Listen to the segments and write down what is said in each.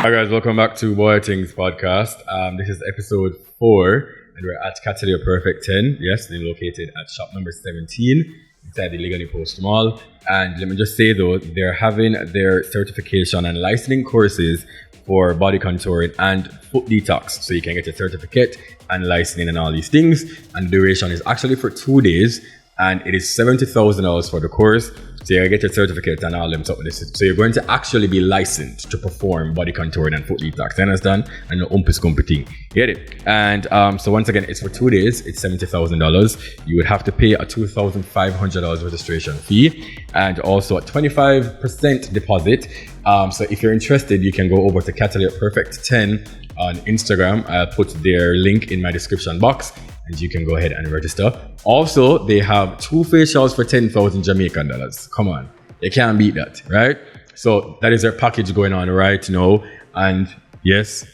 Hi guys, welcome back to Boy Things podcast. This is episode 4 and we're at Catalina Perfect 10. Yes, they're located at shop number 17 inside the Legally Post Mall. And let me just say though, they're having their certification and licensing courses for body contouring and foot detox. So you can get a certificate and licensing and all these things. And the duration is actually for 2 days. And it is $70,000 for the course. So you get your certificate and all them stuff. So you're going to actually be licensed to perform body contouring and foot detox. You understand? And no umpis thing. You get it? And so once again, it's for 2 days. It's $70,000. You would have to pay a $2,500 registration fee and also a 25% deposit. So if you're interested, you can go over to Catalina Perfect 10 on Instagram. I'll put their link in my description box and you can go ahead and register. Also, they have 2 facials for 10,000 Jamaican dollars. Come on, you can't beat that, right? So that is their package going on right now. And yes,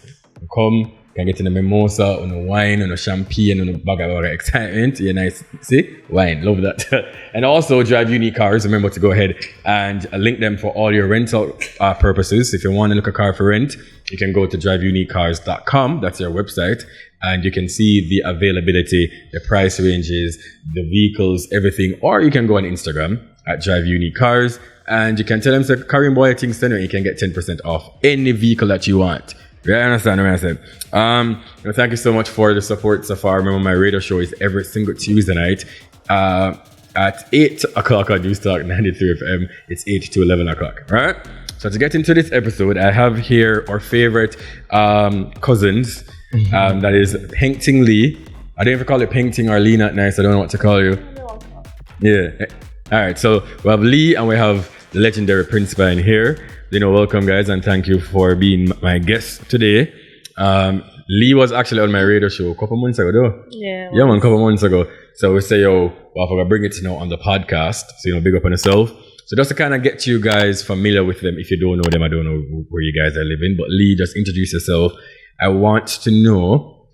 come, can get in a mimosa, on a wine, on a champagne, on a bag of excitement. Yeah, nice. See, wine, love that. And also Drive Unique Cars. Remember to go ahead and link them for all your rental purposes. If you want to look a car for rent, you can go to driveuniquecars.com. That's their website. And you can see the availability, the price ranges, the vehicles, everything. Or you can go on Instagram at Drive Unique Cars and you can tell them, say, Karim Boy Things Center, you can get 10% off any vehicle that you want. You understand what I said? Thank you so much for the support so far. Remember, my radio show is every single Tuesday night at 8 o'clock on News Talk 93 FM. It's 8 to 11 o'clock, right? So to get into this episode, I have here our favorite cousins. That is Painting Lee. I don't even call it Painting or Lee, not nice. I don't know what to call you. Yeah. All right. So we have Lee and we have the legendary Principal in here. Welcome guys and thank you for being my guest today. Lee was actually on my radio show a couple months ago though. Yeah, man, a couple months ago. So we say, I'm gonna bring it on the podcast. So big up on yourself. So just to kind of get you guys familiar with them. If you don't know them, I don't know where you guys are living. But Lee, just introduce yourself. I want to know,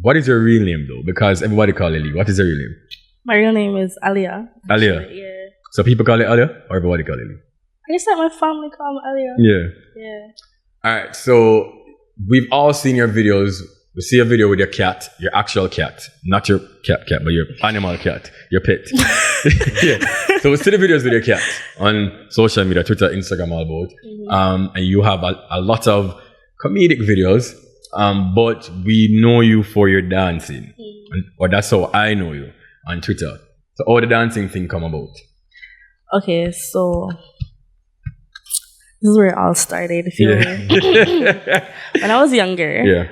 what is your real name though? Because everybody call you Lee. What is your real name? My real name is Alia. Alia? Yeah. So people call it Alia or everybody call it Lee? I just let my family call me Alia. Yeah. Alright, so we've all seen your videos. We see a video with your cat, your actual cat. Not your cat, but your animal cat, your pet. Yeah. So we see the videos with your cat on social media, Twitter, Instagram, all about. And you have a lot of comedic videos, but we know you for your dancing, or that's how I know you on Twitter. So how the dancing thing come about? Okay, so this is where it all started. When I was younger,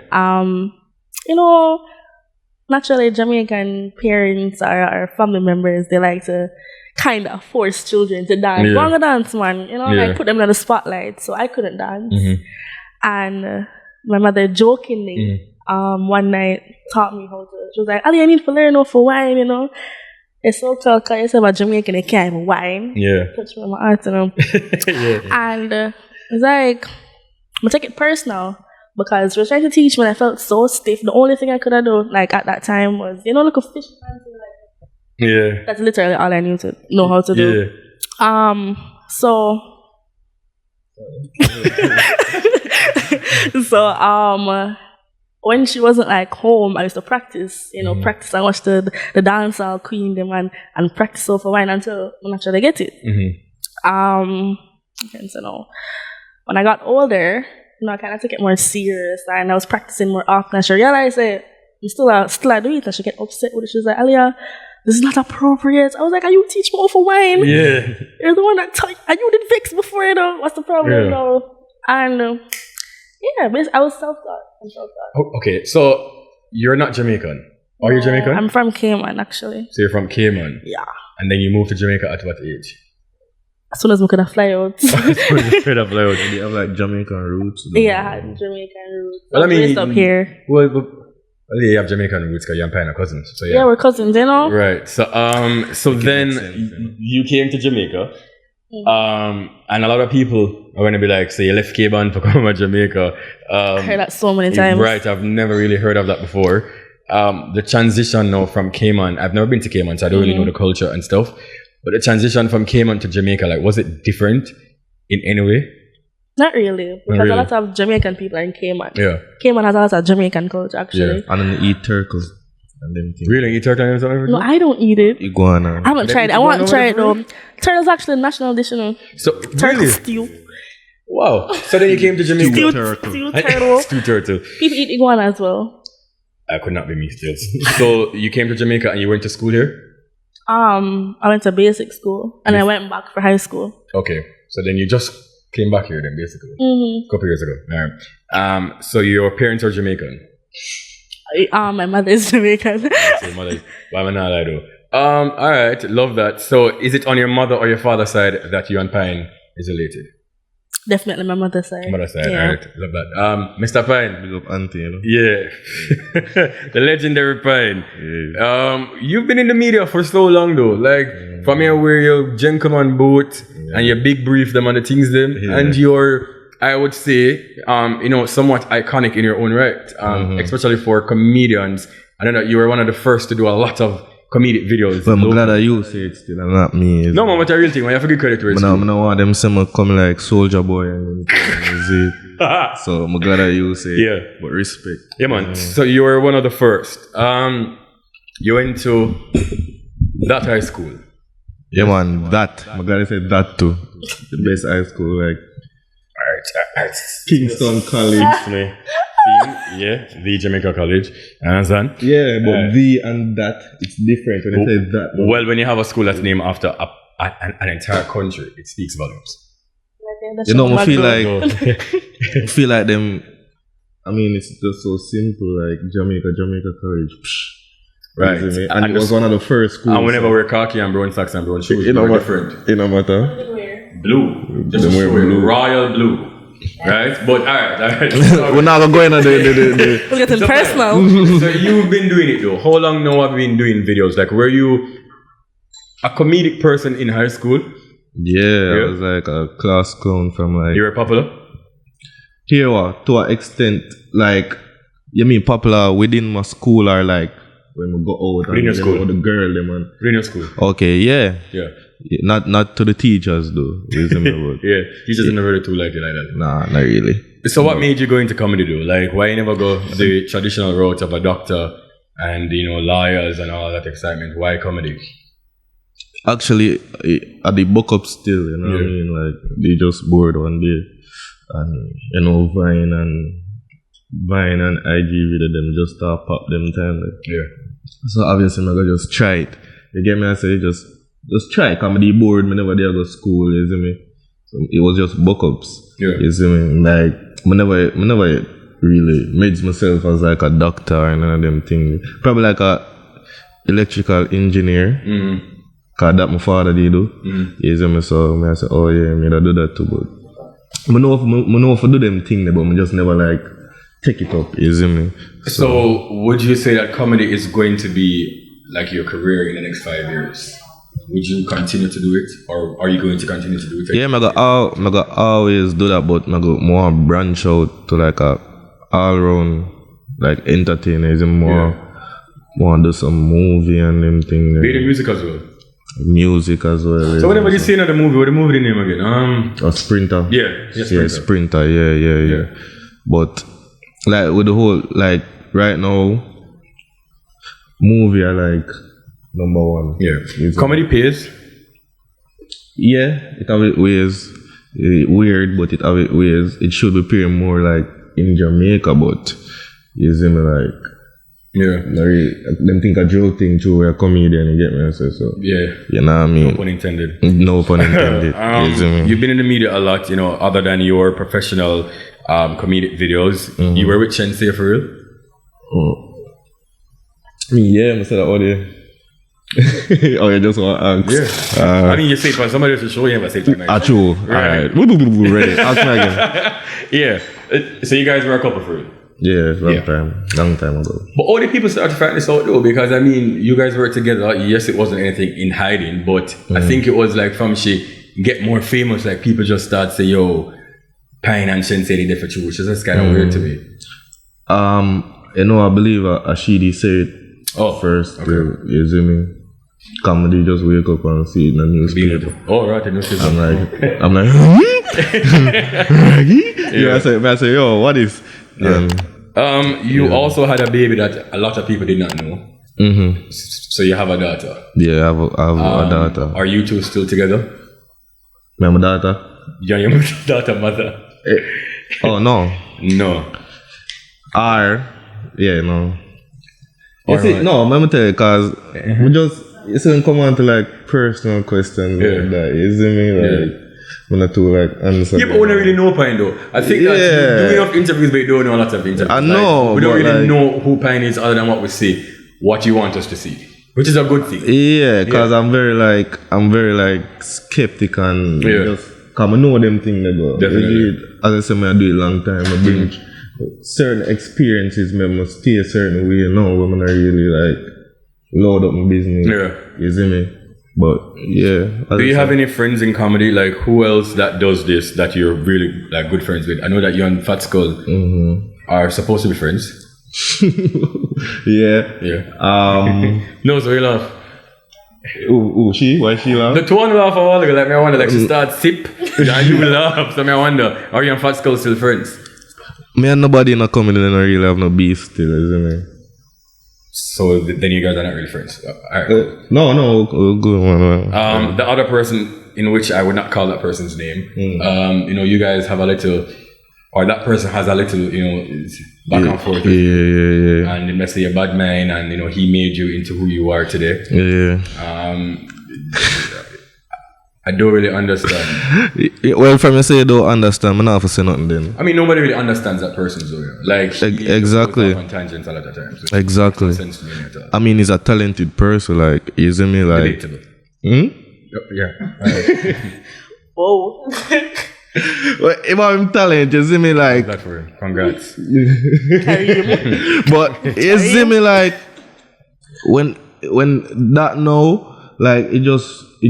naturally Jamaican parents or family members, they like to kind of force children to dance. Go on the dance, man. Like put them in the spotlight. So I couldn't dance. And my mother jokingly one night taught me how to. She was like, Ali, I need to learn how to wine, It's so tall because you say about Jamaican, they can't even wine. Yeah. Touch me on my heart, And it's like, I'm take it personal because she was trying to teach me and I felt so stiff. The only thing I could have done, like at that time was, look a fish fancy, like. Yeah. That's literally all I knew to know how to do. Yeah. So when she wasn't like home, I used to practice, practice and watch the dancehall queen them and practice over wine until I actually get it. When I got older, I kind of took it more serious and I was practicing more often. And she realized that I'm still I do it, and she get upset with it. She's like, Alia, this is not appropriate. I was like, are you teach me over wine? Yeah. You're the one that taught, and you did Vicks before, What's the problem, And I was self-taught. Oh, okay, so you're not Jamaican. Are you Jamaican? I'm from Cayman, actually. So you're from Cayman? Yeah. And then you moved to Jamaica at what age? As soon as we could have fly out. As soon as you could have fly out. Did you have like Jamaican roots? Yeah, I had Jamaican roots. Well, I mean, up here. Well, you have Jamaican roots because you're kind of cousins. So yeah, we're cousins, Right. So then you came to Jamaica. And a lot of people are going to be like, so you left Cayman to come to Jamaica. I heard that so many times. Right, I've never really heard of that before. The transition now from Cayman, I've never been to Cayman, so I don't really know the culture and stuff. But the transition from Cayman to Jamaica, like, was it different in any way? Not really, because really? a lot of Jamaican people are in Cayman. Yeah. Cayman has a lot of Jamaican culture, actually. And then eat turtle. And them things. Really? Eat turtle and something? No, I don't eat it. Iguana. I haven't tried it. I want to try it though. Turtle's actually a national dish, you know. So, Turtle really? stew. Wow. So then you came to Jamaica. Stew turtle. turtle. Stew turtle. People eat iguana as well. I could not be me still. So you came to Jamaica and you went to school here? I went to basic school and I went back for high school. Okay. So then you just came back here then, basically. Mm-hmm. A couple years ago. All right. So your parents are Jamaican? My mother is Jamaican. So your mother, why am I not allowed to? All right. Love that. So is it on your mother or your father's side that you and Pine is related? Definitely my mother's side. Mother's side. Yeah. All right. Love that. Mr. Pine. Big up auntie, you know. Yeah. The legendary Pine. Yeah. You've been in the media for so long though. Like from here where your gentleman boat and your big brief them and the things them and your, I would say, somewhat iconic in your own right. Especially for comedians. I know that you were one of the first to do a lot of comedic videos. But I'm glad that you say it still and not me. No, man, what's a real thing? You have to give credit to it. I don't want them to come like Soldier Boy and so I'm glad that you say it. Yeah. But respect. Yeah, man. So you were one of the first. You went to that high school. Yeah, man. That. I'm glad I said that too. The best high school, like Alright. Kingston College. Yeah, the Jamaica College. Understand? Yeah, but the and that, it's different when I say that. Well, when you have a school that's named after an entire country, it speaks volumes. You know, I feel like No. I feel like them. I mean, it's just so simple, like Jamaica College. Right. You see me? And it was one of the first schools. And whenever we're khaki and brown socks and brown shoes, It we're don't different. It don't matter. Blue. Just Them wear blue. royal blue. Right? But alright. We're not gonna go into the We're getting personal. So you've been doing it though. How long now have you been doing videos? Like, were you a comedic person in high school? Yeah, I was like a class clown from like. You were popular? Here, to an extent, like, you mean popular within my school or like when we go out Within your and school? or the girl, them and. In your school? Okay, yeah. Yeah. Not to the teachers though. Yeah. Teachers never really too like it like that. Nah, not really. So what made you go into comedy though? Like, why you never go the traditional route of a doctor and, lawyers and all that excitement? Why comedy? Actually, at the book up still, you know what I mean? Like, they just bored one day. And, Vine and IG video them just start pop them time. Like. Yeah. So obviously, I'm going to just try it. You get me? I say, just try. Comedy bored whenever they go to school, you see me? So it was just book ups. Yeah. You see me? Like, whenever really made myself as like a doctor and none of them things. Probably like a electrical engineer. Mm-hmm. Cause that my father did do. You see me? So I say, oh yeah, me do that too. But I know if I do them things, but I just never like take it up. You see me? So would you say that comedy is going to be like your career in the next 5 years? Would you continue to do it, or are you going to continue to do it? Yeah, I go always do that, but I go more branch out to like a all round like entertainer. Is more do some movie and them thing. Be the music as well. Music as well. So whenever you see another movie, what the movie name again? A Sprinter. Yeah, Sprinter. Yeah. But like with the whole like right now, movie I like number one. Yeah. Comedy pays. Yeah, it have its ways. Weird, but it have its ways. It should be paying more like in Jamaica, but you see me like. Yeah. Them think a joke thing too, we're a comedian, you get me? So yeah. You know what I mean? No pun intended. No pun intended. You see me? You've been in the media a lot, other than your professional comedic videos. You were with Sensei for real? Yeah, I said that audio. Oh, you just want to ask? Yeah. I mean, you say it for somebody else to show you, but say it nice. True. Alright. Ready. Ask me again. Yeah. So you guys were a couple for real? Yeah, long time ago. But all the people started to find this out though, because I mean, you guys were together. Yes, it wasn't anything in hiding, but I think it was like from she get more famous, like people just start say, yo, Pine and Sensei they different too, which is just kind of weird to me. I believe Ashidi said it first. Okay. You see me? comedy, just wake up and see it in the newspaper. Oh, right, the newspaper. I'm like, yeah. I say, yo, what is? You also had a baby that a lot of people did not know. Mm-hmm. So you have a daughter. Yeah, I have a daughter. Are you two still together? Me and my daughter. Yeah, your daughter, mother. Oh no. No. No. Or You see, what? no, let me tell you, because we just, it's going to come on to like personal questions like that, you see me? Like, I'm not too like answer. Yeah, but we don't really know Pine though. I think that you do enough interviews, but you don't know a lot of interviews. I know. We don't really know who Pine is other than what we see, what you want us to see, which is a good thing. Yeah, because I'm very like skeptic and just, because I know them things they go. Definitely. As I said, I do it a long time. I bring certain experiences, I must stay a certain way, when I really like load up my business. Yeah. You see me? But yeah. Do you have any friends in comedy? Like who else that does this that you're really like good friends with? I know that you and Fat Skull are supposed to be friends. Yeah. No, so you laugh. She? Why she laugh? The two laugh a while ago, like me I wonder, like she starts sip and you laugh. So me I wonder, are you and Fat Skull still friends? Me and nobody in a comedy don't really have no beef still, isn't it? So then you guys are not really friends. No, good one. The other person, in which I would not call that person's name, you guys have a little, or that person has a little, back and forth. Yeah. And let's say a bad man, and he made you into who you are today. Yeah. I don't really understand. Well, from you say you don't understand, I'm not have to say nothing then. I mean, nobody really understands that person, so like exactly. On tangents a lot of times. So exactly. It makes no sense to me at all. I mean, he's a talented person, like, you see me, like. Debatable. Yeah. Whoa. Well, if I'm talented, you see me, like. That for him. Congrats. But you see me, like, when that now, like, it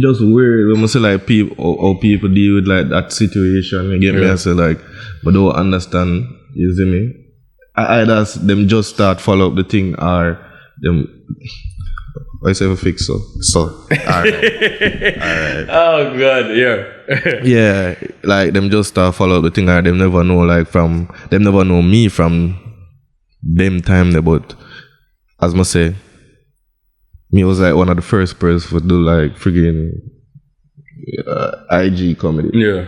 just weird when I say like people deal with like that situation. You get me? I say like, but don't understand. You see me? Either them just start follow up the thing or them. I say fix so. Alright. Oh God, yeah. Yeah, like them just start follow up the thing or them never know them never know me from them time there. But as I say. Me was like one of the first persons to do like friggin' IG comedy. Yeah.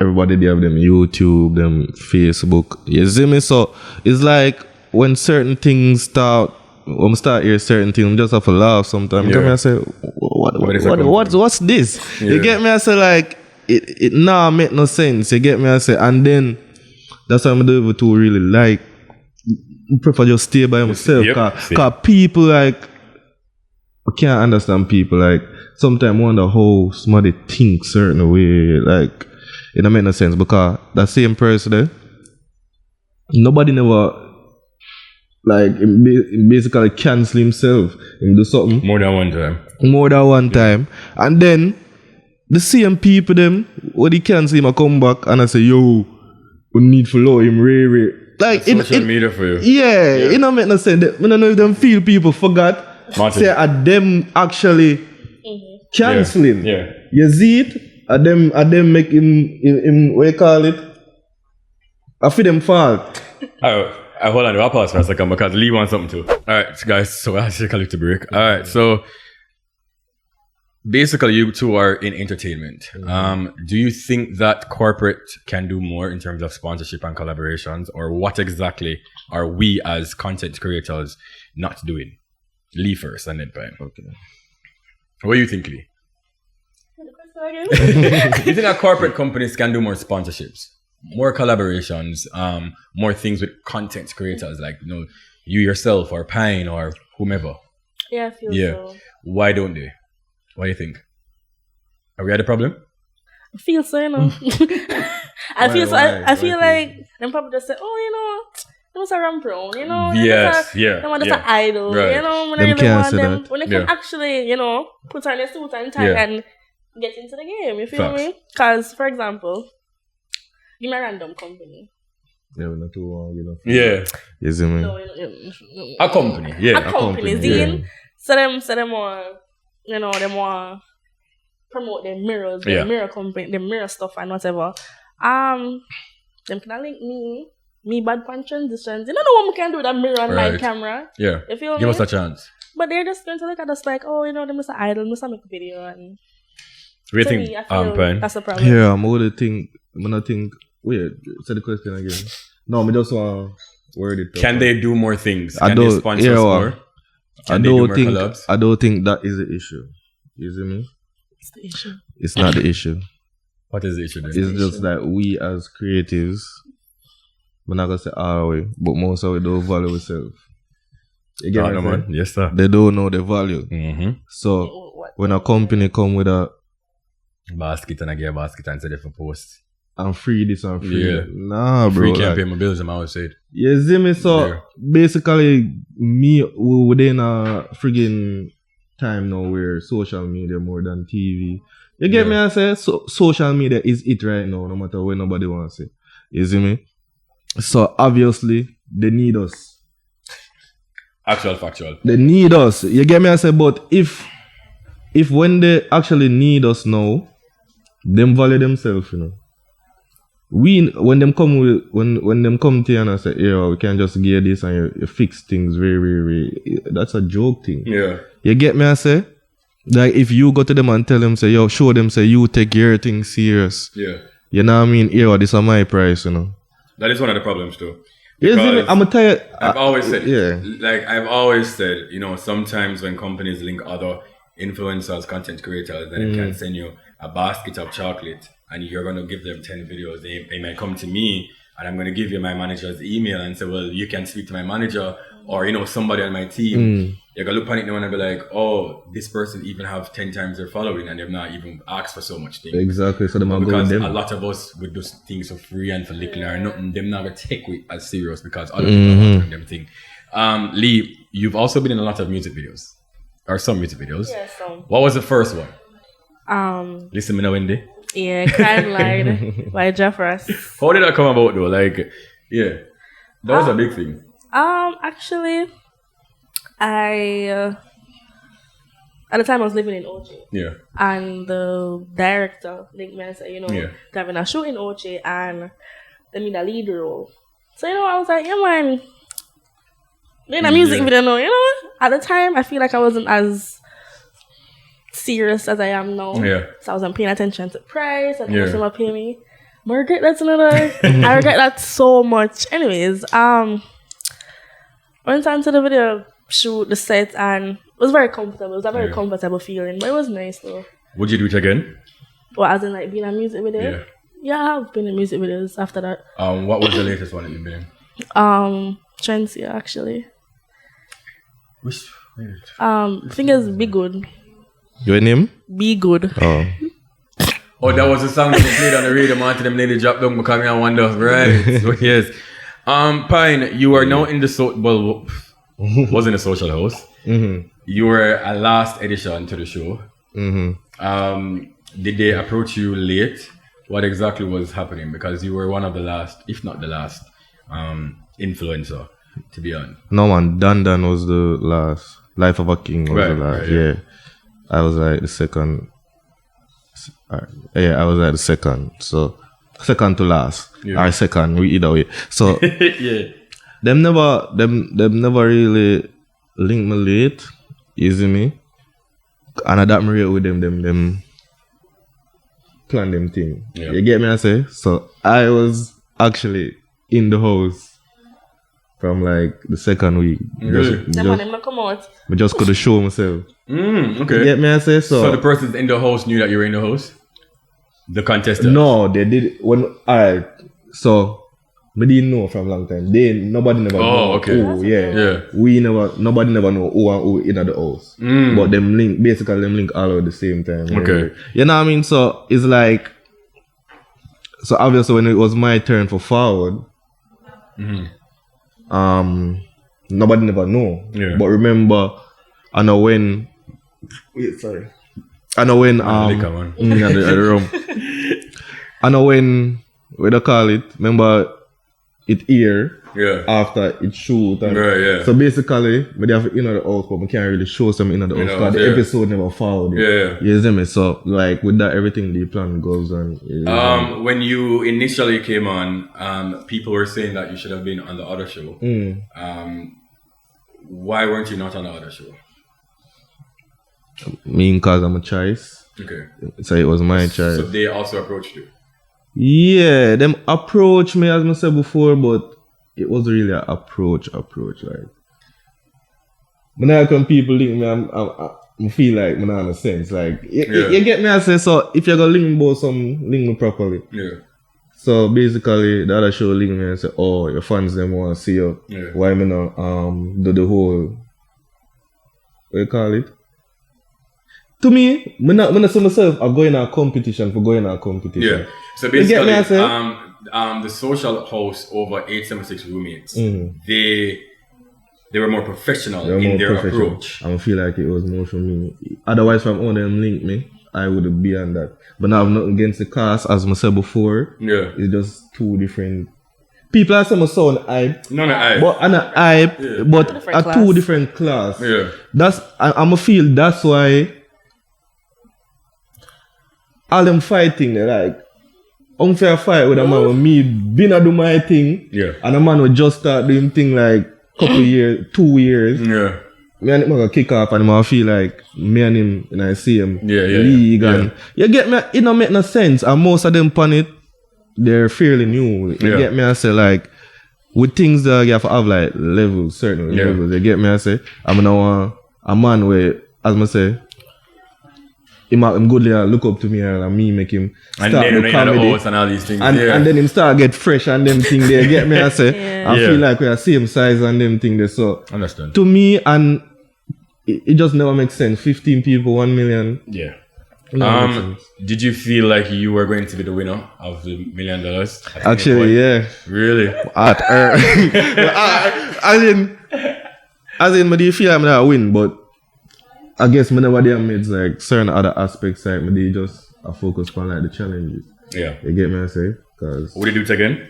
Everybody they have them YouTube, them Facebook. You see me? So it's like when certain things when I start hear certain things, I just have to laugh sometimes. You get me? I say, what's this? Yeah. You get me? I say like it nah make no sense. You get me? I say, and then that's why I'm doing to really like I prefer just stay by myself. Cause people like I can't understand people like sometimes I wonder how somebody think certain way like it don't make no sense because that same person there nobody never like he basically cancel himself and do something more than one time and then the same people them when he cancel him I come back and I say yo we need to follow him Ray like social media for you it don't make no sense I don't know if them feel people forgot Martin. Say at them actually cancelling. Yeah. You see it? At them make him what you call it? I feel them fault. Hold on, I'll pause for a second because Lee wants something too. Alright, guys, so I should call it to break. Alright, so basically you two are in entertainment. Do you think that corporate can do more in terms of sponsorship and collaborations, or what exactly are we as content creators not doing? Lee first and then Pine. Okay. What do you think, Lee? You think that corporate companies can do more sponsorships, more collaborations, more things with content creators like you yourself or Pine or whomever? Yeah, I feel so. Why don't they? What do you think? Are we at a problem? I feel so, I feel like them probably just say, them was a rampron, Yes, them was an idol, right. when I really want them, when they can Yeah. actually, put on their suit and tie and get into the game, you feel Facts. me? Because, for example, give me a random company. Yeah, we're not too long, Yeah. You see me? A company, yeah. A company, yeah. so them want you know, them want promote their mirrors, their mirror company, their mirror stuff and whatever. Them can link me bad pan transitions. You know the one we can do with a mirror and light camera. Yeah. You feel Give me? us a chance. But they're just going to look at us like, oh, you know, they must idle, must make a video and We think Pine. that's the problem. Yeah, I'm gonna think. I'm gonna think. Wait, say the question again. No, I just want to word it. Can they do more things? I Can don't- they sponsor yeah, more? I Can they do don't more think. collabs? I don't think that is the issue. You see me? It's the issue. It's not the issue. What is the issue then? It's just that we as creatives, we're not gonna say our way, but most of we don't value ourselves. You get what I'm saying? Yes, sir. They don't know the value. Mm-hmm. So when a company come with a Basket and I get a basket and say they for post. and free this and free, Yeah. nah, bro. Free can't like- pay my bills, I'm always said. You see me? So Yeah. basically, me we within a friggin' time now where social media more than TV. You get me? I say so. Social media is it right now, no matter what nobody wants it. You see me? So obviously they need us. Actual, factual. They need us. You get me? I say, but if when they actually need us now, them value themselves, you know. When them come to you and I say, yeah, we can just get this and you fix things very, that's a joke thing. Yeah. You get me? I say, like if you go to them and tell them, say, yo, show them, say, you take your thing serious. Yeah. You know what I mean? Here, this is my price, you know. That is one of the problems too. You see me? Because I'm tired. I've always said, yeah. like I've always said, you know, sometimes when companies link other influencers, content creators, then it can send you a basket of chocolate and you're going to give them 10 videos. They might come to me and I'm going to give you my manager's email and say, well, you can speak to my manager or, you know, somebody on my team. You're going to look on it now and be like, oh, this person even have 10 times their following and they've not even asked for so much thing. Exactly. So them are going Because them. a lot of us would do things for free and for little or nothing, them not gonna take it as serious because other people are doing them thing. Lee, you've also been in a lot of music videos. Or some music videos. Yeah, so What was the first one? Listen me now, Wendy. yeah, Crime Lied by Jeff Ross. How did that come about though? Like, yeah. That was a big thing. Actually, I at the time I was living in Ochi. Yeah. And the director linked me and said, you know, Yeah. they're having a show in Ochi and they need a lead role. So, you know, I was like, yeah, man, doing a music video now, you know? At the time, I feel like I wasn't as serious as I am now. Yeah. So I wasn't paying attention to price and how much they were paying me. But I regret that another. I regret that so much. Anyways, went on to the video shoot, the set, and it was very comfortable. It was a very comfortable feeling, but it was nice though. Would you do it again? Well, as in like being a music video? Yeah. Yeah, I have been in music videos after that. What was the latest one that you've been in? Trency actually. Which? Thing is, Be Good. Your name? Be Good. Oh. Oh, that was the song that played on the radio. Man, to them lady drop down because I wonder. Right. So, yes. Pine, you are now in the wasn't a social host. Mm-hmm. You were a last edition to the show. Mm-hmm. Did they approach you late? What exactly was happening? Because you were one of the last, if not the last, influencer to be on. No man, Dan was the last. Life of a King was the last. Yeah. I was like the second. I was like the second. So second to last. Yeah. Or second, either way. So Yeah. them never really linked me late. You see me? And I that me rate with them plan them thing. Yeah. You get me I say? So I was actually in the house from like the second week. Really? The man him not come out. I just could show myself. Okay. You get me I say? So the person in the house knew that you were in the house? The contestant? No, they did when alright. So we didn't know from a long time. Nobody never know. Okay. Who, yeah. Nobody never know who and who in the house. But them link all at the same time. Okay. You know what I mean? So it's like, so obviously when it was my turn for forward, nobody never know. Yeah. But remember, I know when in the room. I know when they call it, remember it air Yeah. after it shoot. And Right, yeah. So basically, we have in the house, but we can't really show some in the house because the episode never followed it. Yeah. You see me? So like with that, everything the plan goes on. When you initially came on, people were saying that you should have been on the other show. Why weren't you not on the other show? Me because I'm a choice. Okay. So it was my choice. So they also approached you? Yeah, them approached me as I said before, but it was really an approach. Like, when I come people link me, I feel like I'm not in a sense. Like, you get me? I say, so if you're going to link me properly. Yeah. So basically, the other show link me and say, oh, your fans them want to see you. Yeah. Why me not do the whole, what you call it? To me, I'm not see myself I'm going to competition for going to competition. Yeah. So basically, the social host over 876 roommates, they were more professional in their approach. I feel like it was more for me. Otherwise, from all them link me, I would be on that. But now I'm not against the cast, as I said before. Yeah. It's just two different people are saying sound hype. No, hype. But and a hype, but a two different class. Yeah. That's I'm feel that's why all them fighting, they like unfair fight with a man with me been a do my thing. Yeah. And a man will just start doing thing like couple years, 2 years. Yeah. Me and him gonna kick off and I feel like me and him and I see him league and you get me, it don't make no sense. And most of them on it, they're fairly new. You get me, I say like with things that you have to have like levels, certain levels. You get me, I say I'm gonna want a man where, as I say, him good there, look up to me and me make him start and the comedy and all these things. and then him start get fresh and them thing there. Get me, I say I feel like we are same size and them thing there. So understand. To me, and it just never makes sense. 15 people, 1 million. Yeah. Did you feel like you were going to be the winner of the $1 million? Actually, yeah. Really? As in, do you feel like I'm not win? But I guess whenever they made like certain other aspects, like they just focus on like the challenges. Yeah. You get me? I say, cause would you do it again?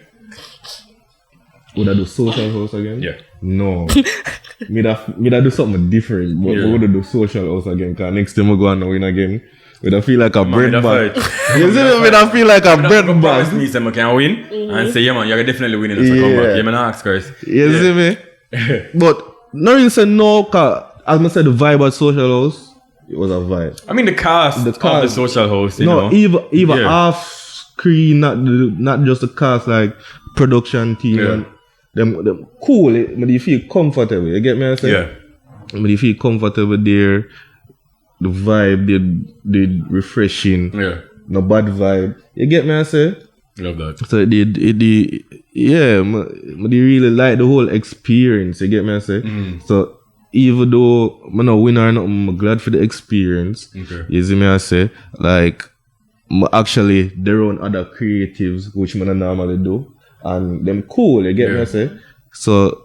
Would I do social house again? Yeah. No. me da do something different, but we would do social house again. Cause next time we go and win again, we da feel like a bread bag. You see me? We da feel like a bread bag. Promise me, say I can win, and say yeah man, you're definitely winning. So come back. Yeah, man, ask Chris. You see me? But no reason say no, cause as I said, the vibe at social house, it was a vibe. I mean the cast of the social host, you know. Even off screen, not just the cast, like production team and them cool. But you feel comfortable. You get me? I say? Yeah. But you feel comfortable there. The vibe, the refreshing. Yeah. No bad vibe. You get me? I say? Love that. So I really like the whole experience. You get me? I say? So even though I'm not winner or nothing, I'm glad for the experience. Okay. You see me? I say? Like, actually, there are other creatives which I normally do. And them cool, you get me? I say? So,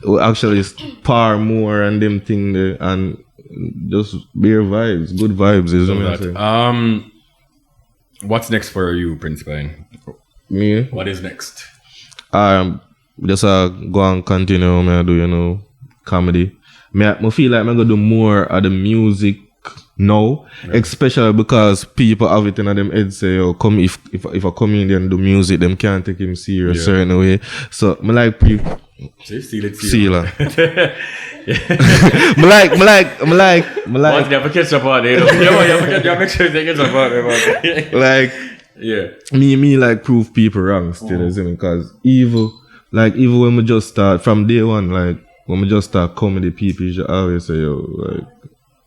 we actually spar more and them thing there and just bare vibes, good vibes. Is what I say. What's next for you, Prince Pine? Me? What is next? Just go and continue. I do, comedy. I feel like I'm gonna do more of the music now, especially because people have it in them heads say, "Oh, come if a comedian do music, them can't take him serious certain way." So I like people. See la. I like. Once you have to catch up on it, you have to make sure they get up on it. Like, me like prove people wrong still, because even when we just start from day one, like when we just start comedy, people you always say, "Yo, like,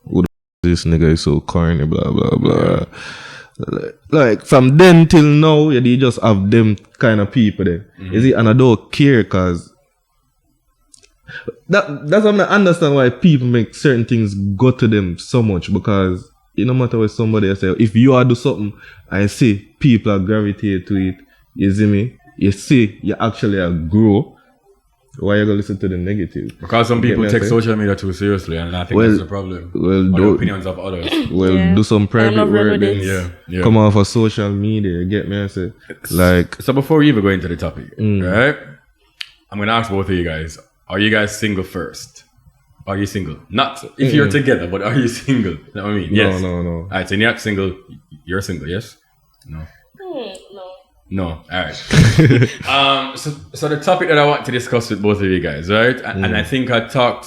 who this nigga is so corny, blah blah blah." Like from then till now, you just have them kind of people there. Is it? And I don't care, cause that's what I understand why people make certain things go to them so much, because it no matter what somebody say, if you are do something and see people are gravitate to it, you see me, you see you actually grow. Why you gonna listen to the negative? Because some people take social media too seriously, and I think that's the problem. The opinions of others. Do some private work then. Come off of social media, get me? I say, like. So before we even go into the topic, right? I'm gonna ask both of you guys. Are you guys single first? Are you single? Not if you're together, but are you single? You know what I mean? Yes. No. Alright, so you're not single. You're single, yes? No. No. Alright. So the topic that I want to discuss with both of you guys, right? And I think I spoke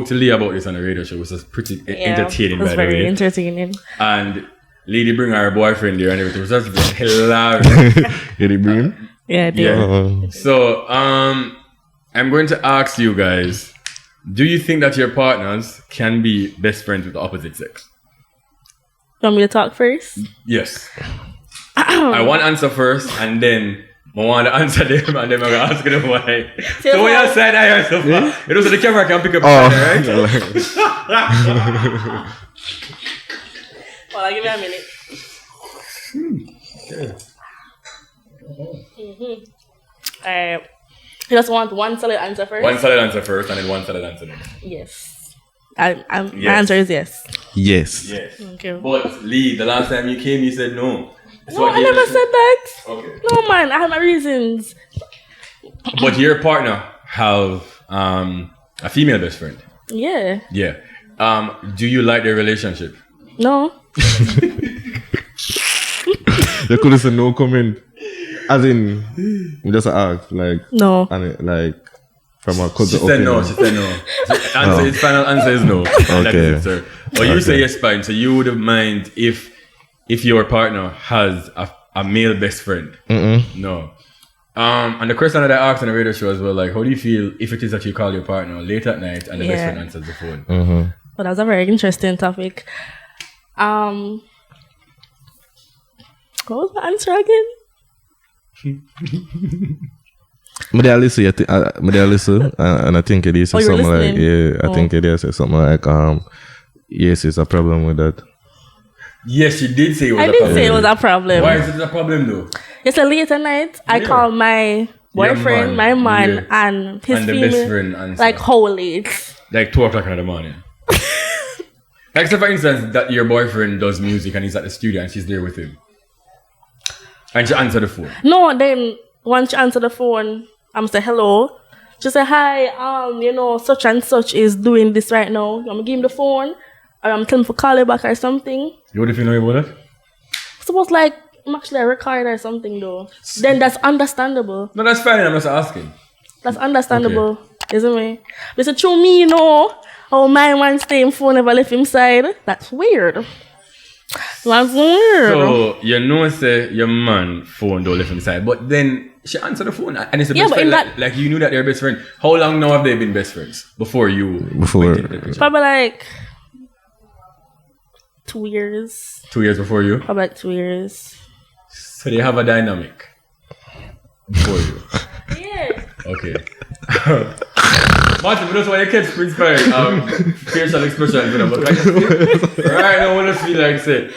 to Lee about this on the radio show, which was pretty entertaining, it was by the way. very entertaining. And Lee did bring her boyfriend there and everything. It was just hilarious. Did he bring him? Yeah, I did. Yeah. So I'm going to ask you guys, do you think that your partners can be best friends with the opposite sex? You want me to talk first? Yes. I want to answer first and then I want to answer them and then I'm going to ask them why. So when you said I heard so far, it was the camera can pick up right? Well, I'll give you a minute. Alright. You just want one solid answer first? One solid answer first and then one solid answer next. Yes. My answer is yes. Yes. Yes. Okay. But Lee, the last time you came, you said no. No, I never said that. Okay. No, man. I have my reasons. But your partner have a female best friend. Yeah. Yeah. Do you like their relationship? No. You could have said no comment. As in, just ask, like, No. and it, like, from a cousin. She said no. His final answer is no. That is it, sir. But you say yes, fine. So you wouldn't mind if your partner has a male best friend? No. And the question that I asked on the radio show as well, like, how do you feel if it is that you call your partner late at night and the best friend answers the phone? Well, that's a very interesting topic. What was the answer again? But I listen, and I think it is something like, I think it is something like, yes, it's a problem with that. Yes, she did say it was I a did problem. say it was a problem. Why is it a problem though? It's a late at night. I call my boyfriend, my man, and his and the female, best friend answer. like how late? Like 2 o'clock in the morning. Like, so for instance, that your boyfriend does music and he's at the studio and she's there with him. And she answer the phone. No, then once she answer the phone, I'm say hello. She say hi. Such and such is doing this right now. You want me give him the phone, or I'm telling him to call you back or something. You would if you know about that? Suppose like I'm actually a record or something though. Then that's understandable. No, that's fine. I'm just asking. That's understandable, isn't it? But it's true me, how my man stay in phone never left him side. That's weird. That's weird. So say your man phone don't left him side, but then she answered the phone and it's a best friend. Like you knew that they're best friends. How long now have they been best friends before you? Probably like 2 years. 2 years before you? Probably like 2 years. So they have a dynamic before you. Yeah. Okay. Martin, but that's why you can't inspire facial expressions, but right now, what does feel like say?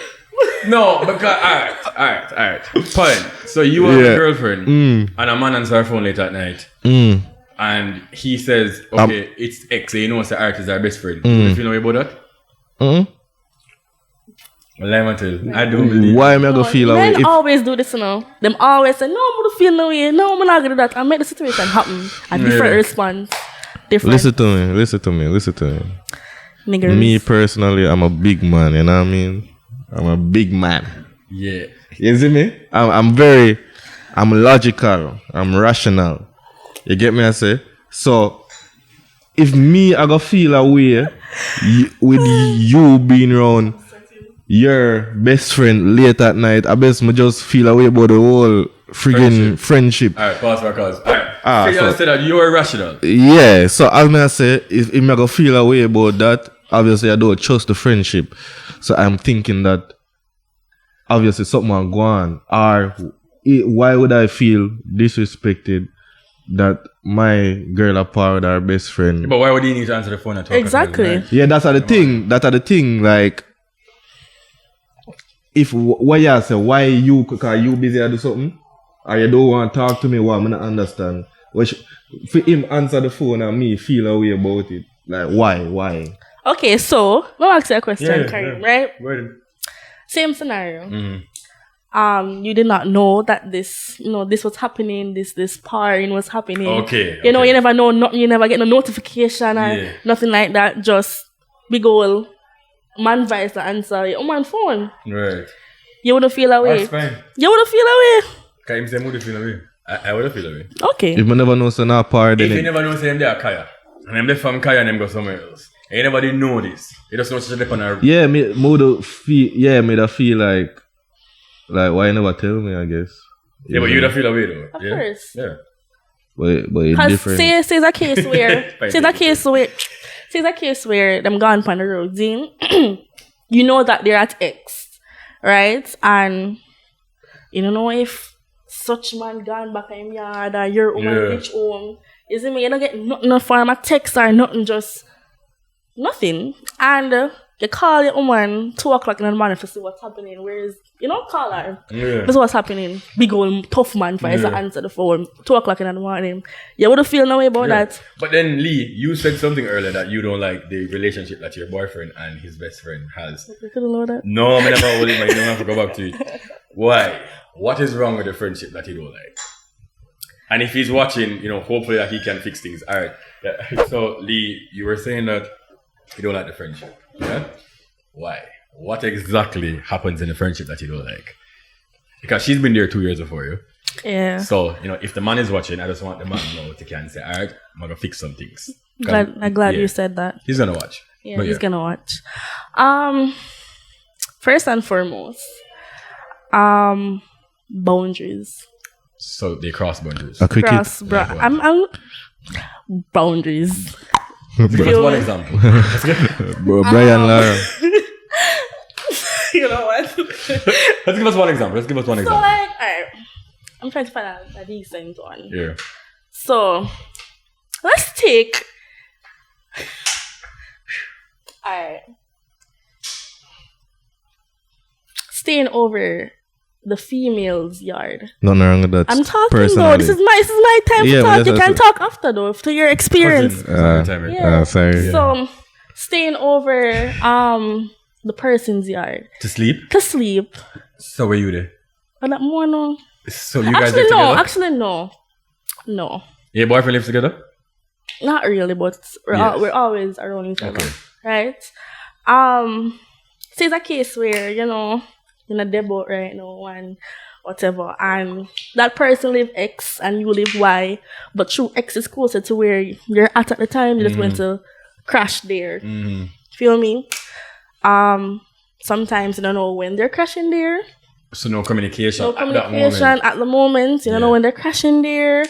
No, because alright. Fine. So you have a girlfriend and a man answers her phone late at night. And he says, okay, it's X, so you know it's the artist, our best friend. If you know about that? Well, I don't believe. Why am I gonna feel that way? Men always do this, Them always say, no, I'm gonna feel no way. No, I'm not gonna do that. I make the situation happen. A different response. Different. Listen to me. Niggers. Me personally, I'm a big man, you know what I mean? I'm a big man. Yeah. You see me? I'm logical. I'm rational. You get me, I say? So, if me, I gonna feel a way with you being around your best friend late at night, I best me just feel a way about the whole friggin' friendship. Alright, pause for cause. Alright. So you say that you are rational. Yeah, so as I say, if I gonna feel a way about that, obviously I don't trust the friendship. So I'm thinking that obviously something will go on. Or why would I feel disrespected that my girl apart with her best friend? But why would you need to answer the phone and talk? Exactly. Yeah, that's the thing. Like, if why you say why you because you busy to do something or you don't want to talk to me, what I'm not understand. Which for him answer the phone and me feel a way about it. Like why? Okay, so let me ask you a question, Karim, right? Wait. Same scenario. you did not know that this was happening, this pairing was happening. Okay. You never know, you never get no notification or nothing like that. Just big ol' man voice to answer your man phone. Right. You wouldn't feel away. That's fine. You wouldn't feel away. Can you say would feel away? I would feel away. Okay. If you never know so now part if you never know say them there Kaya. And them left from Kaya and them go somewhere else. And you never did know this. You just know she's on her. Yeah, me da feel like why you never tell me, I guess. Yeah, but you don't feel away though. Of course. Yeah. But it's different. Say a case where them gone on the road, you know that they're at X, right? And you don't know if such man gone back in yard or your woman reach home. You see me, you don't get nothing from a text or nothing, just nothing. And you call your woman 2 o'clock in the morning to see what's happening. Whereas, call her. Yeah. This is what's happening. Big old tough man tries to answer the phone 2 o'clock in the morning. You wouldn't feel no way about that. But then, Lee, you said something earlier that you don't like the relationship that your boyfriend and his best friend has. You couldn't know that? No, I never hold it, but you don't have to go back to it. Why? What is wrong with the friendship that you don't like? And if he's watching, hopefully that he can fix things. All right. Yeah. So, Lee, you were saying that you don't like the friendship. Yeah? Why? What exactly happens in the friendship that you don't like? Because she's been there 2 years before you. Yeah. So, if the man is watching, I just want the man to can say, all right, I'm going to fix some things. I'm glad you said that. He's going to watch. Yeah, he's going to watch. First and foremost, boundaries. So they cross boundaries. A cricket. I'm boundaries. Give us one example. Brian Lara. You know what? Let's give us one example. So like, alright, I'm trying to find a decent one. Yeah. So let's take. Alright. Staying over the female's yard. Nothing wrong with that. I'm talking though. This is my time to talk. You can talk after though, to your experience. Sorry. So staying over the person's yard. To sleep. So were you there? That more no. So you guys live together? Actually no. Your boyfriend lives together? Not really, but we're always around each other, right? Say it's a case where in a debut right now and whatever, and that person live X and you live Y, but through X is closer to where you're at the time, you're just going to crash there. Feel me? Sometimes you don't know when they're crashing there. So no communication at the moment. You don't know when they're crashing there.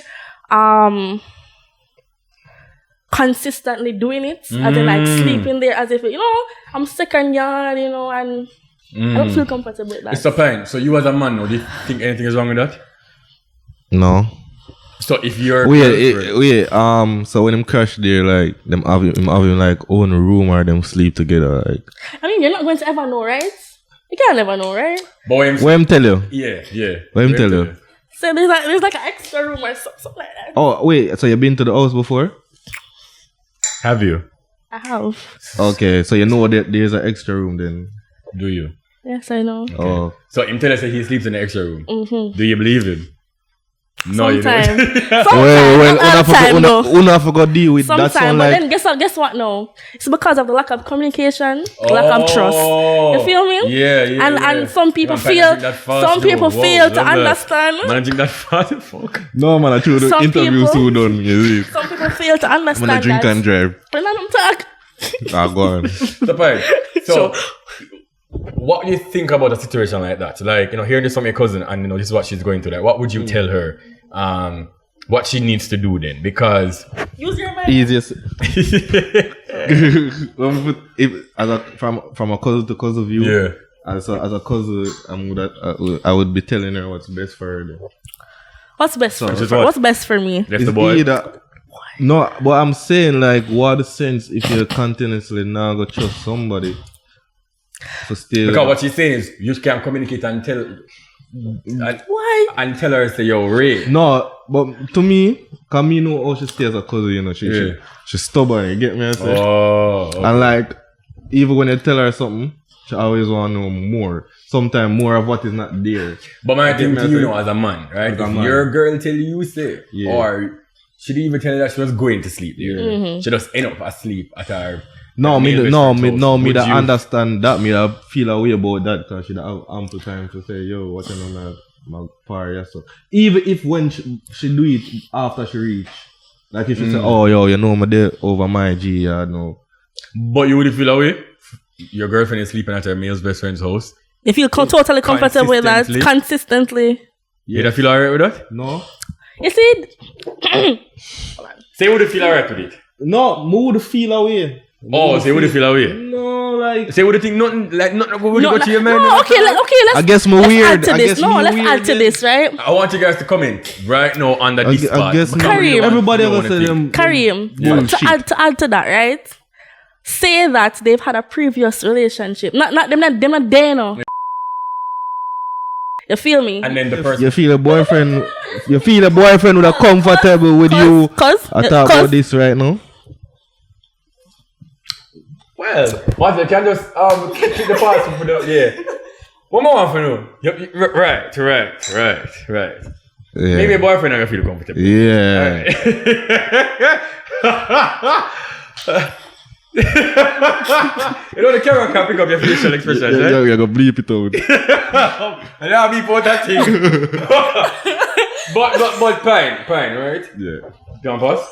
Consistently doing it, as in like sleeping there, as if I'm sick and yawn, and I don't feel comfortable with that. Mr. Pine, so you as a man, do you think anything is wrong with that? No. So if you're so when them crash there, like them having like own room or them sleep together, like. I mean, you're not going to ever know, right? You can't never know, right? But what him tell you? Yeah. What him tell you? So there's like an extra room or something like that. Oh wait, so you been to the house before? Have you? I have. Okay, so you know that there's an extra room then. Do you? Yes, I know. Okay. Oh. So him tell us that he sleeps in the extra room. Mm-hmm. Do you believe him? No, Sometime. you don't. Well, una forgot deal with that. Sometime, but then guess what now? It's because of the lack of communication, lack of trust. You feel me? Yeah. And some people fail to understand. Man, I think that fast. Fuck. No, man, I told you interviews too done. Some people fail to understand. Man, I drink and drive. When I don't talk. Go on. So, what do you think about a situation like that? Like, hearing this from your cousin and, this is what she's going through. Like, what would you tell her what she needs to do then? Because... Use your mind. Easiest. From a cousin to cousin view. Yeah. As a cousin, I would be telling her what's best for her. Then. What's best for me? Left the boy. No, but I'm saying like, what sense if you continuously now go trust somebody? Because what she's saying is you can communicate and tell why? And tell her say you're Ray. No, but to me, cause me know how she stays as a cousin, she's stubborn, you get me? I say? Oh, okay. And like, even when you tell her something, she always want to know more. Sometimes more of what is not there. But my thing to you know, as a man, right? If your girl tell you say, or she didn't even tell you that she was going to sleep there. She just end up asleep at her. Me that understand that, me that feel a way about that because she have ample time to say, yo, what you know, my party, so. Even if when she do it after she reach, like if she say, oh, yo, you know, I'm there over my G, you know. But you would feel away? Your girlfriend is sleeping at her male's best friend's house? You feel totally comfortable with that consistently? You don't feel alright with that? No. You see? Say you would feel alright with it? No, would feel away. Oh, say would you feel away? No, like say would you think nothing would go to your mind? No, okay, let's I guess me weird. Let's add to this, right? I want you guys to comment right now under this spot. I guess Kareem, everybody ever say them. Kareem, to add to that, right? Say that they've had a previous relationship. Not them not there now. You feel me? And then the person you feel a boyfriend would have comfortable with you. I talk about this right now. Well, what you can just keep the parts for the One more one for you. Right. Yeah. Maybe a boyfriend I feel comfortable. Yeah. Right. You know the camera can pick up your facial expressions, right? Yeah, you're gonna bleep it out. And I'll be for that thing. but fine, right? Yeah. You want pause?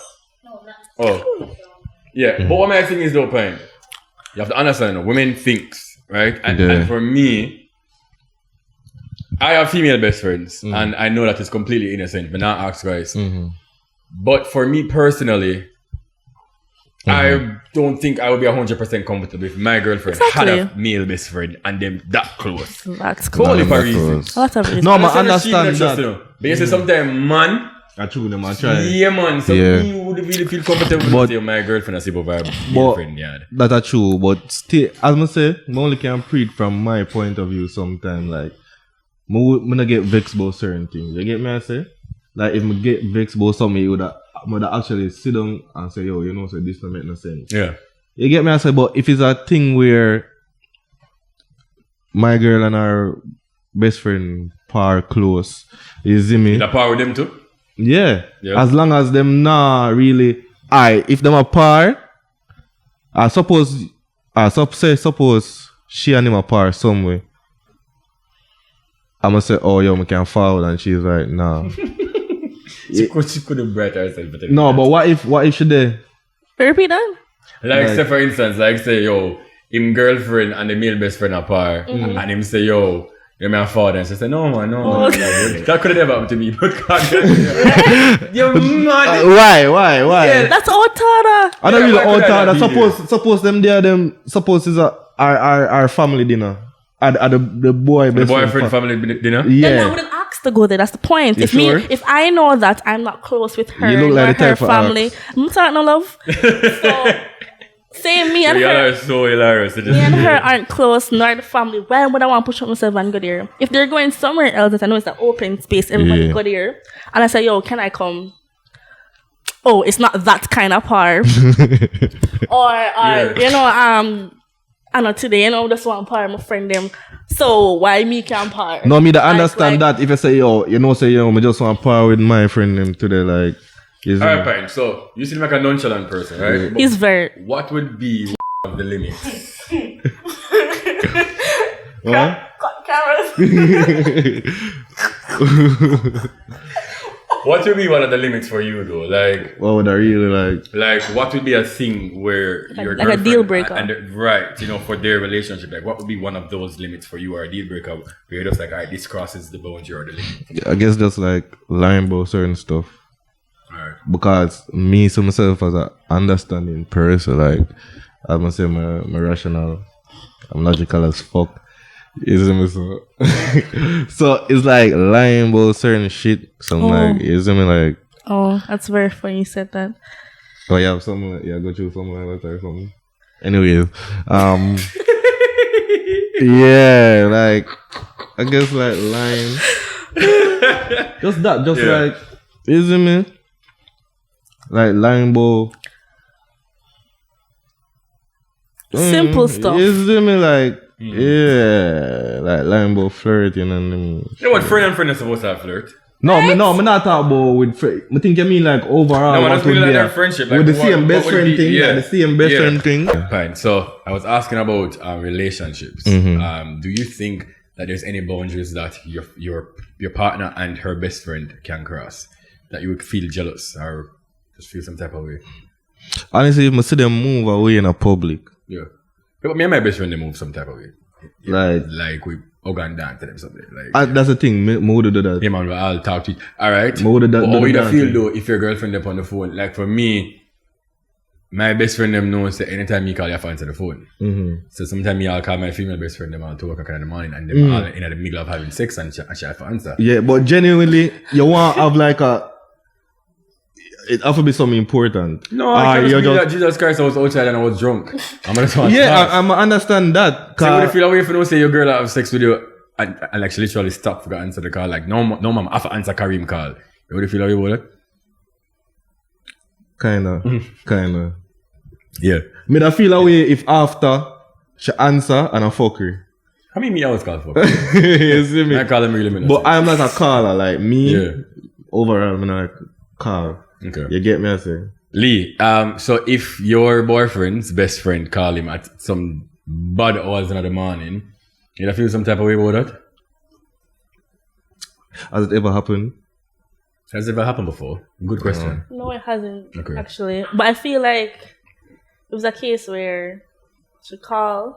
No, not. Oh. Yeah, but what my thing is though, Pine, you have to understand, women thinks, right? And for me, I have female best friends, and I know that it's completely innocent, but not ask guys. But for me personally, I don't think I would be 100% comfortable if my girlfriend had a male best friend and them that close. That's cool. Only for reasons. No, I understand that. But you say sometimes, man, I true them, I try. Yeah, man. So me would really feel comfortable with my girlfriend as if of a girlfriend. Yeah, that's true. But still, as I say, I only can preach from my point of view. Sometimes, like, I not get vexed about certain things. You get me? I say, like, if I get vexed about something, you would actually sit down and say, yo, you know, so this don't make no sense. Yeah. You get me? I say, but if it's a thing where my girl and her best friend are close, you see me? The par with them too? Yeah. As long as them not really if them a par, I suppose she and him a par somewhere. I'ma say, oh yo, we can foul, and she's like, nah. She couldn't bright herself. No, but what if she there? Repeat that? Like say for instance, like say yo, him girlfriend and the male best friend are par, and him say yo, you're my father, and she say no man, no. That could have never happened to me, but God, you're mad. Why? Yeah. That's Otada. I don't really Otada. Suppose suppose it's our family dinner. At the boy best friend. The boyfriend family dinner? Yeah. Then I wouldn't ask to go there. That's the point. If I know that I'm not close with her, you look like her family, I'm starting to love. So say me and her. Y'all are so hilarious. Me and her aren't close, nor the family. Why would I want to push up myself and go there? If they're going somewhere else that I know it's an open space, everybody go there. And I say, yo, can I come? Oh, it's not that kind of par. or you know, I know today, you know, just one par, my friend them. So why me can't par? No, me to understand that if I say, yo, me just want to par with my friend them today, like. Alright, fine. So you seem like a nonchalant person, right? He's very. What would be of the limits? What would be one of the limits for you though? Like, what would I really like? Like, what would be a thing where your like a deal breaker, right? You know, for their relationship, like, what would be one of those limits for you, or a deal breaker where you're just like, alright, this crosses the boundary or the limit? Yeah, I guess just like lying about certain stuff. Alright. Because me, so myself as an understanding person, like I'm gonna say, I'm rational, I'm logical as fuck. You see me? So it's like lying about certain shit. So I'm like, you see me? Like, oh, that's very funny you said that. Oh, you have something like, go through something like that or something. Anyways, yeah, like, I guess like lying. Just that, like, you see me? Like lying about simple stuff. You see me? Like, Yeah, like lying about flirting and You know what? Friend and friend are supposed to have flirt. No, me not talking about with friend. I think you mean like overall. No, what that's really would like be their a- friendship. with Like the what- same what best would friend be- thing. yeah. Like the same best Yeah. friend thing. Fine. So I was asking about relationships. Mm-hmm. Do you think that there's any boundaries that your partner and her best friend can cross? That you would feel jealous or just feel some type of way? Honestly, if I see them move away in a public, Yeah. But me and my best friend, they move some type of way. Like we hug and dance to them something. Like that's the thing. Me would do that. hey man, I'll talk to you. All right. Me would do that. But do how the you dance feel thing. though if your girlfriend up on the phone? Like for me, my best friend them knows that anytime you call, you have to answer the phone. So sometimes I'll call my female best friend them at 2 o'clock in the morning and them all in the middle of having sex and she have to answer. Yeah, but genuinely, you want to have like a. It have to be something important. No, I can't you're just just- that Jesus Christ, I was outside and I was drunk. I'm gonna talk. Yeah, I understand that. So would you 'cause- feel away if you don't say your girl have sex with you and like she literally stop for to answer the call? Like, no, mom, I have to answer Kareem call. Would you feel away about it? Kinda. Yeah. Me da feel away if after she answer and I fuck her. How many me always call for? You see me? I call them really minutes. But I'm not a caller. Like me, Yeah. overall, I'm not a call. Okay. You get me? I say. Lee, so if your boyfriend's best friend call him at some bad hours in the morning, you feel some type of way about that? Has it ever happened? Has it ever happened before? Good question. No, it hasn't Okay. actually. But I feel like it was a case where she called.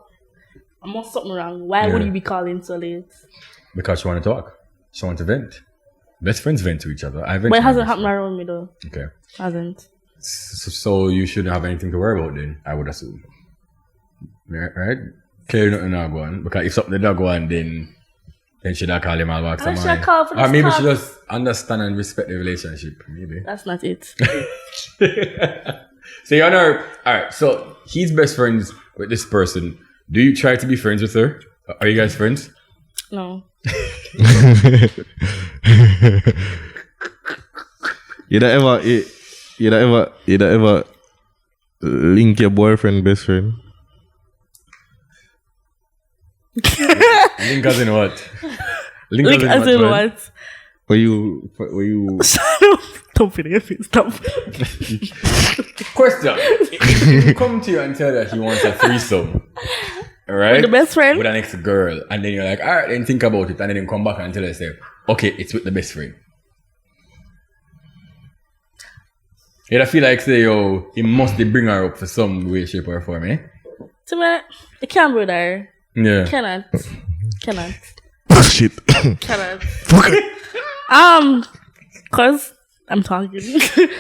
I must something wrong. Why would Yeah. you be calling so late? Because she want to talk. She want to vent. Best friends vent to each other. I vent But to it my hasn't best happened around me though. friend. Okay. Hasn't. So you shouldn't have anything to worry about then, I would assume. Right? Clearly nothing not go on. Because if something did not go on, then she not call him all back Unless she call for Or this maybe talk. she just understand and respect the relationship. Maybe. That's not it. So you know, alright, so he's best friends with this person. Do you try to be friends with her? Are you guys friends? No. You don't ever link your boyfriend best friend? Link as in what? Like as in man? what? Were you Shut up. Don't be there, please. Stop. Question. If he come to you and tell that he wants a threesome, alright? With the best friend? With an ex-girl. And then you're like, alright, then think about it. And then come back and tell us, say, okay, it's with the best friend. Yeah, I feel like, say, yo, he must bring her up for some way, shape, or form, eh? To me, it can't be there. Yeah. Cannot. shit? Cannot. Cause I'm talking.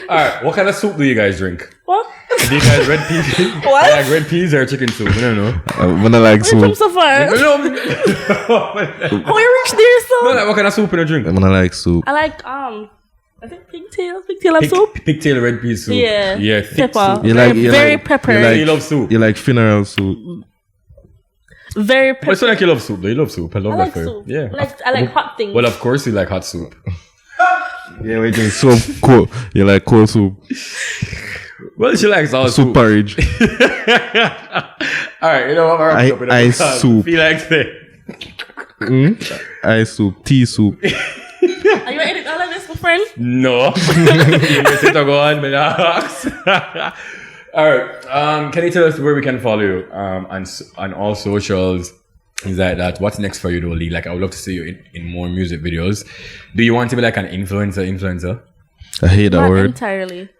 Alright, what kind of soup do you guys drink? What? Do you guys red peas? What? Like red peas or chicken soup? I don't know. When I like Where you from soup, so far? No, Oh, you reached there, so? like, what kind of soup do you drink? when I like soup, I like I think pigtail of soup. Pigtail red pea soup. Yeah. Yeah, thick Pepper. soup. You very like- pepper. you like- You love soup. you like funeral soup. Very But pepper. it's not like you love soup though. You love soup. I love I that like for you. soup. Yeah. I like hot things. Well, of course you like hot soup. Yeah, wait, it's soup cool. You like cold soup, Well, she likes all soup soup. porridge. All right, you know what? Ice soup. Feel like say. Ice soup, tea soup. Are you edit all of this, my friend? No. You sit or go on, relax. All right. Can you tell us where we can follow you on all socials? Things like that. What's next for you, though, Lee? Like, I would love to see you in more music videos. Do you want to be like an influencer? I hate that Not word. entirely.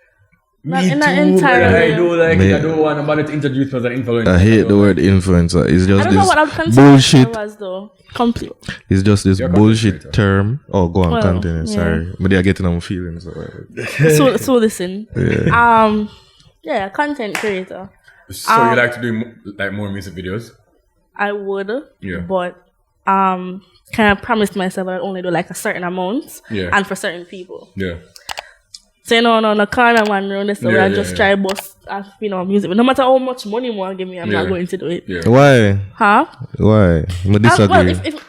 Me Not too. entirely. I do like Me- it. I don't want nobody to introduce me as an influencer. I hate the word influencer. It's I just don't know what I would this consider bullshit. myself as though. Complete. It's just this You're a content bullshit creator. term. Oh, go on, Well, continue. yeah. Sorry, but they are getting on feelings. So listen. Yeah. Yeah, content creator. So you like to do like more music videos? I would. Yeah. But kind of promised myself I'd only do like a certain amount. Yeah. And for certain people. Yeah. So no corner man around this, so Yeah, I yeah, just yeah. try bust music. But no matter how much money more give me, I'm Yeah. not going to do it. Yeah. Why? Huh? Why? I disagree. Well, if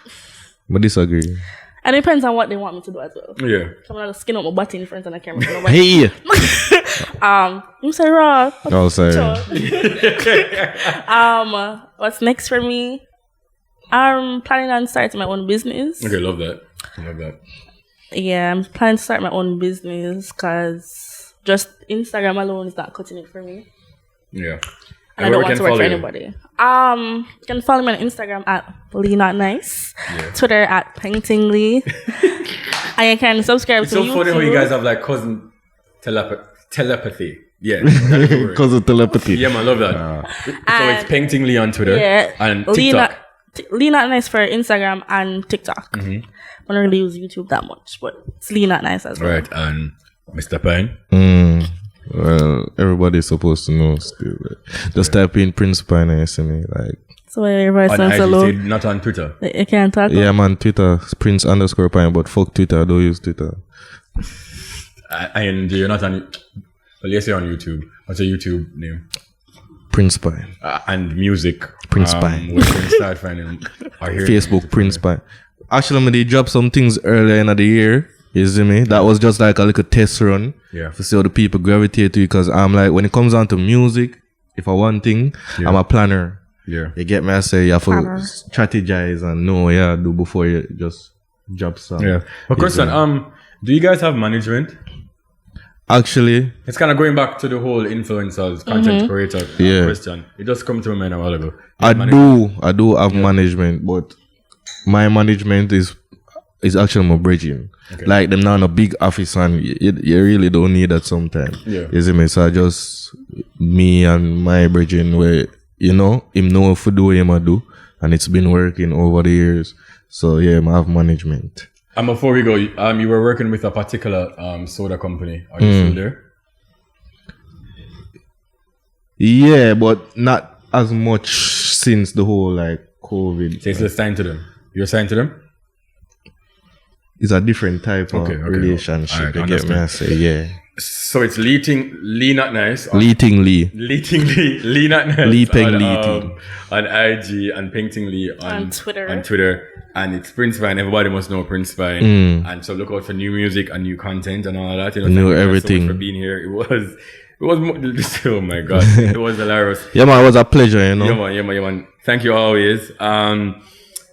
I disagree. and it depends on what they want me to do as well. Yeah. So I'm not skin up my butt in front of the camera. So Hey. you say raw. Oh, sorry. What's next for me? I'm planning on starting my own business. Okay, love that. Love that. Yeah, I'm planning to start my own business because just Instagram alone is not cutting it for me. Yeah. And I don't want to work for anybody. You can follow me on Instagram at Lee Not Nice, Twitter at Painting Lee, and you can subscribe to YouTube. It's so funny how you guys have like cousin telepathy. Yeah, because of telepathy. Yeah, man, I love that. So it's Painting Lee on Twitter and TikTok. Lee Not Nice for Instagram and TikTok. I don't really use YouTube that much, but it's Lee Not Nice as well. Right, and Mr. Pine. Well, everybody's supposed to know still. Just type in Prince Pine and see me like. So your voice sounds so low. Not on Twitter. You can't talk. Yeah, man, Twitter Prince_Pine, but fuck Twitter. I don't use Twitter. And you're not on. Well, yes, you're on YouTube. What's your YouTube name? Prince Pine. And music. Prince Pine. Where can you start finding? Facebook Prince Pine. Actually, when they dropped some things earlier in the year. You see me? That was just like a little test run. Yeah. To see how the people gravitate to it. Because I'm like, when it comes down to music, if I want thing, I'm a planner. Yeah. You get me? I say you have to strategize and know, do before you just drop some. Yeah. But question, do you guys have management? Actually, it's kind of going back to the whole influencers, content creator question. It just come to my mind a while ago. I do have management, but my management is actually my bridging. Okay. Like them now in a big office and you really don't need that sometimes. Yeah. You see me? So I just me and my bridging where him know if we do what I do, and it's been working over the years. So yeah, I have management. And before we go, you were working with a particular soda company. Are you still there? Yeah, but not as much since the whole like COVID. So you're still signed to them? You're signed to them? It's a different type of relationship. You get me? I say, yeah. So it's Lee Not Nice. Lee Not Nice. On IG and Painting Lee on Twitter. And it's Prince Pine. Everybody must know Prince Pine. And so look out for new music and new content and all that. New everything. So much for being here. It was oh my god. It was hilarious. Yeah man, it was a pleasure, Yeah man. Thank you always.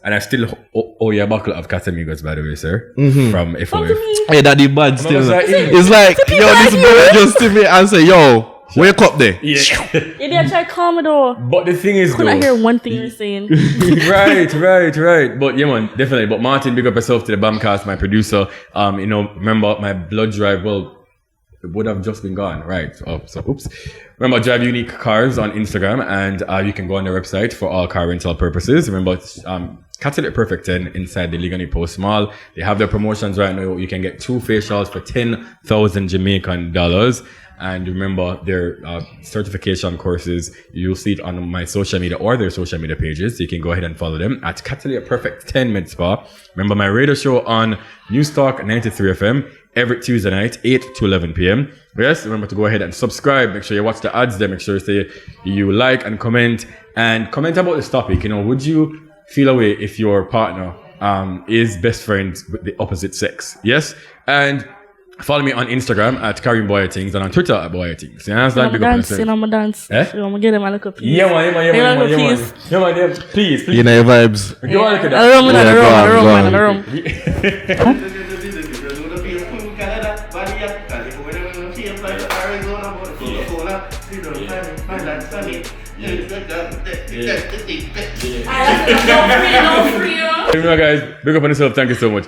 And I still owe you a buckle of Casamigos, by the way, sir. From FOF. Hey, that the bad still. It's like, yo, this brother just see me and say, yo, wake up there. Yeah. You didn't try to call me though. But the thing is, couldn't hear one thing you're saying. right. But yeah, man, definitely. But Martin, big up yourself to the Bamcast, my producer. Remember my blood drive, well, it would have just been gone, right? So oops. Remember, Drive Unique Cars on Instagram, and you can go on their website for all car rental purposes. Remember, Catalytic Perfect 10 inside the Ligani Post Mall. They have their promotions right now. You can get 2 facials for 10,000 Jamaican dollars. And remember, their certification courses, you'll see it on my social media or their social media pages. So you can go ahead and follow them at Catalytic Perfect 10 Med Spa. Remember, my radio show on News Talk 93 FM every Tuesday night, 8 to 11 p.m. Yes, remember to go ahead and subscribe. Make sure you watch the ads there. Make sure you like and comment. And comment about this topic. Would you feel away if your partner is best friends with the opposite sex? Yes? And follow me on Instagram at Karim Boyatings and on Twitter at Boyatings. You understand? I'm dance. I'm gonna get them a look up. Yeah, man. Please. You know your vibes. You want to look at that? A room. Guys, big up on yourself. Thank you so much.